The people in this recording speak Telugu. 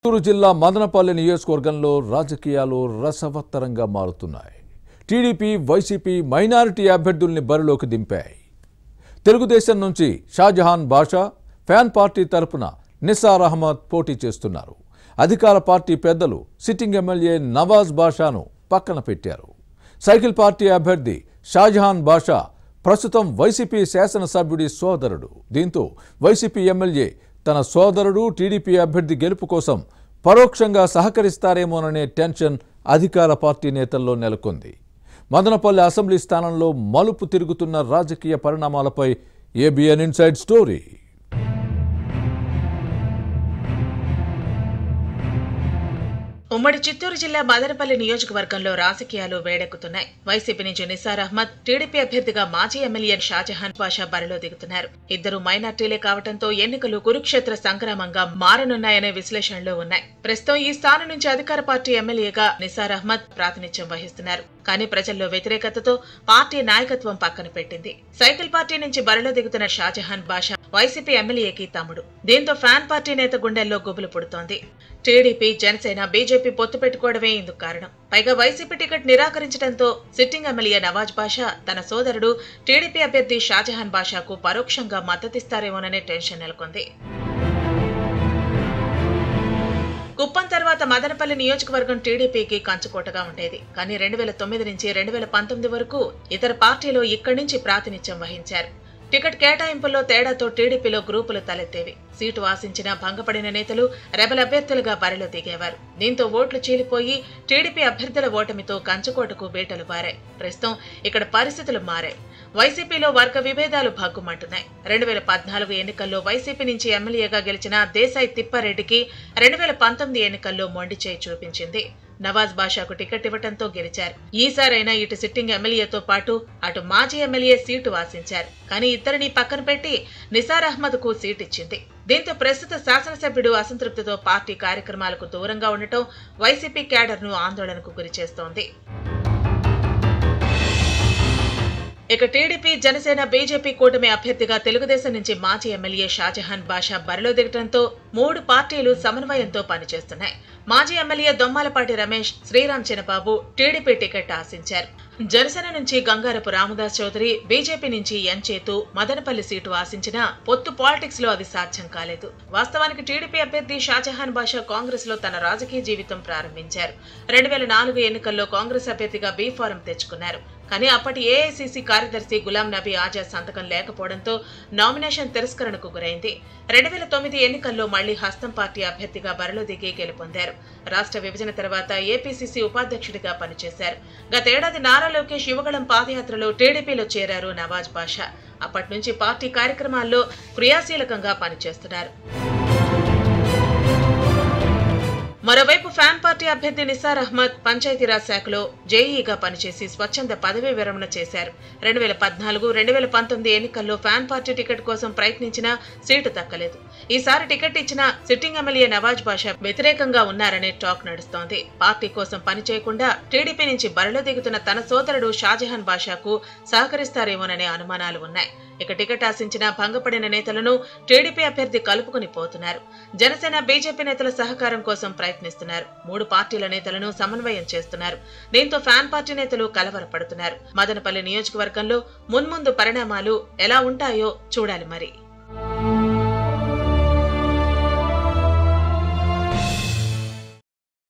చిత్తూరు జిల్లా మదనపల్లి నియోజకవర్గంలో రాజకీయాలు రసవత్తరంగా మారుతున్నాయి. టీడీపీ, వైసీపీ మైనారిటీ అభ్యర్థుల్ని బరిలోకి దింపాయి. తెలుగుదేశం నుంచి షాజహాన్ బాషా, ఫ్యాన్ పార్టీ తరపున నిసార్ అహ్మద్ పోటీ చేస్తున్నారు. అధికార పార్టీ పెద్దలు సిట్టింగ్ ఎమ్మెల్యే నవాజ్ బాషాను పక్కన పెట్టారు. సైకిల్ పార్టీ అభ్యర్థి షాజహాన్ బాషా ప్రస్తుతం వైసీపీ శాసనసభ్యుడి సోదరుడు. దీంతో వైసీపీ ఎమ్మెల్యే తన సోదరుడు టీడీపీ అభ్యర్థి గెలుపు కోసం పరోక్షంగా సహకరిస్తారేమోననే టెన్షన్ అధికార పార్టీ నేతల్లో నెలకొంది. మదనపల్లి అసెంబ్లీ స్థానంలో మలుపు తిరుగుతున్న రాజకీయ పరిణామాలపై ఏబిఎన్ ఇన్సైడ్ స్టోరీ. ఉమ్మడి చిత్తూరు జిల్లా మదనపల్లి నియోజకవర్గంలో రాజకీయాలు వేడెక్కుతున్నాయి. వైసీపీ నుంచి నిసార్ అహ్మద్, టీడీపీ అభ్యర్థిగా మాజీ ఎమ్మెల్యే షాజహాన్ బాషా బరిలో దిగుతున్నారు. ఇద్దరు మైనార్టీలే కావడంతో ఎన్నికలు కురుక్షేత్ర సంగ్రామంగా మారనున్నాయనే విశ్లేషణలు ఉన్నాయి. ప్రస్తుతం ఈ స్థానం నుంచి అధికార పార్టీ ఎమ్మెల్యేగా నిసార్ అహ్మద్ ప్రాతినిధ్యం వహిస్తున్నారు. కానీ ప్రజల్లో వ్యతిరేకతతో పార్టీ నాయకత్వం పక్కన పెట్టింది. సైకిల్ పార్టీ నుంచి బరిలో దిగుతున్న షాజహాన్ బాషా వైసీపీ ఎమ్మెల్యేకి తమ్ముడు. దీంతో ఫ్యాన్ పార్టీ నేత గుండెల్లో గుబులు పుడుతోంది. టీడీపీ, జనసేన, బీజేపీ పొత్తు పెట్టుకోవడమే ఇందుకు కారణం. పైగా వైసీపీ టికెట్ నిరాకరించడంతో సిట్టింగ్ ఎమ్మెల్యే నవాజ్ బాషా తన సోదరుడు టీడీపీ అభ్యర్థి షాజహాన్ బాషాకు పరోక్షంగా మద్దతిస్తారేమోననే టెన్షన్ నెలకొంది. కుప్పం తర్వాత మదనపల్లి నియోజకవర్గం టీడీపీకి కంచుకోటగా ఉండేది. కానీ 2009 నుంచి 2019 వరకు ఇతర పార్టీలు ఇక్కడి నుంచి ప్రాతినిధ్యం వహించారు. టికెట్ కేటాయింపుల్లో తేడాతో టీడీపీలో గ్రూపులు తలెత్తేవి. సీటు ఆశించిన భంగపడిన నేతలు రెబల్ అభ్యర్థులుగా బరిలో దిగేవారు. దీంతో ఓట్లు చీలిపోయి టీడీపీ అభ్యర్థుల ఓటమితో కంచుకోటకు బీటలు వారాయి. ప్రస్తుతం ఇక్కడ పరిస్థితులు మారాయి. వైసీపీలో వర్గ విభేదాలు భగ్గుమంటున్నాయి. 2014 ఎన్నికల్లో వైసీపీ నుంచి ఎమ్మెల్యేగా గెలిచిన దేశాయ్ తిప్పారెడ్డికి 2019 ఎన్నికల్లో మొండి చేయి చూపించింది. నవాజ్ బాషాకు టికెట్ ఇవ్వడంతో గెలిచారు. ఈసారైనా ఇటు సిట్టింగ్ ఎమ్మెల్యేతో పాటు అటు మాజీ ఎమ్మెల్యే సీటు ఆశించారు. కానీ ఇద్దరిని పక్కన పెట్టి నిసార్ అహ్మద్ కు సీటు ఇచ్చింది. దీంతో ప్రస్తుత శాసనసభ్యుడు అసంతృప్తితో పార్టీ కార్యక్రమాలకు దూరంగా ఉండటం వైసీపీ క్యాడర్ ను ఆందోళనకు గురిచేస్తోంది. ఇక టీడీపీ, జనసేన, బీజేపీ కూటమి అభ్యర్థిగా తెలుగుదేశం నుంచి మాజీ ఎమ్మెల్యే షాజహాన్ బాషా బరిలో దిగడంతో 3 పార్టీలు సమన్వయంతో పనిచేస్తున్నాయి. మాజీ ఎమ్మెల్యే దొమ్మాలపాటి రమేష్, శ్రీరామ్ చినబాబు టీడీపీ టికెట్ ఆశించారు. జనసేన నుంచి గంగారపు రామదాస్ చౌదరి, బీజేపీ నుంచి ఎన్ చేతు మదనపల్లి సీటు ఆశించినా పొత్తు పాలిటిక్స్ లో అది సాధ్యం కాలేదు. వాస్తవానికి టీడీపీ అభ్యర్థి షాజహాన్ బాషా కాంగ్రెస్ లో తన రాజకీయ జీవితం ప్రారంభించారు. 2004 ఎన్నికల్లో కాంగ్రెస్ అభ్యర్థిగా బీ ఫారం తెచ్చుకున్నారు. కానీ అప్పటి ఏఐసీసీ కార్యదర్శి గులాం నబీ ఆజాద్ సంతకం లేకపోవడంతో నామినేషన్ తిరస్కరణకు గురైంది. 2009 ఎన్నికల్లో మళ్లీ హస్తం పార్టీ అభ్యర్థిగా బరిలో దిగి గెలుపొందారు. రాష్ట్ర విభజన తర్వాత ఏపీసీసీ ఉపాధ్యక్షుడిగా పనిచేశారు. గతేడాది నారా లోకేష్ యువగళం పాదయాత్రలో టీడీపీలో చేరారు నవాజ్ బాషా. అప్పటి నుంచి పార్టీ కార్యక్రమాల్లో క్రియాశీలకంగా పనిచేస్తున్నారు. మరోవైపు ఫ్యాన్ పార్టీ అభ్యర్థి నిసార్ అహ్మద్ పంచాయతీరాజ్ శాఖలో జేఈగా పనిచేసి స్వచ్ఛంద పదవీ విరమణ చేశారు. 2014, 2019 ఎన్నికల్లో ఫ్యాన్ పార్టీ టికెట్ కోసం ప్రయత్నించినా సీటు దక్కలేదు. ఈసారి టికెట్ ఇచ్చిన సిట్టింగ్ ఎమ్మెల్యే నవాజ్ బాషా వ్యతిరేకంగా ఉన్నారనే టాక్ నడుస్తోంది. పార్టీ కోసం పనిచేయకుండా టీడీపీ నుంచి బరిలో దిగుతున్న తన సోదరుడు షాజహాన్ బాషాకు సహకరిస్తారేమోననే అనుమానాలు ఉన్నాయి. ఇక టికెట్ ఆశించిన భంగపడిన నేతలను టీడీపీ అభ్యర్థి కలుపుకుని పోతున్నారు. జనసేన, బీజేపీ నేతల సహకారం కోసం ప్రయత్నిస్తున్నారు. 3 పార్టీల నేతలను సమన్వయం చేస్తున్నారు. దీంతో ఫ్యాన్ పార్టీ నేతలు కలవరపడుతున్నారు. మదనపల్లి నియోజకవర్గంలో మున్ముందు పరిణామాలు ఎలా ఉంటాయో చూడాలి మరి.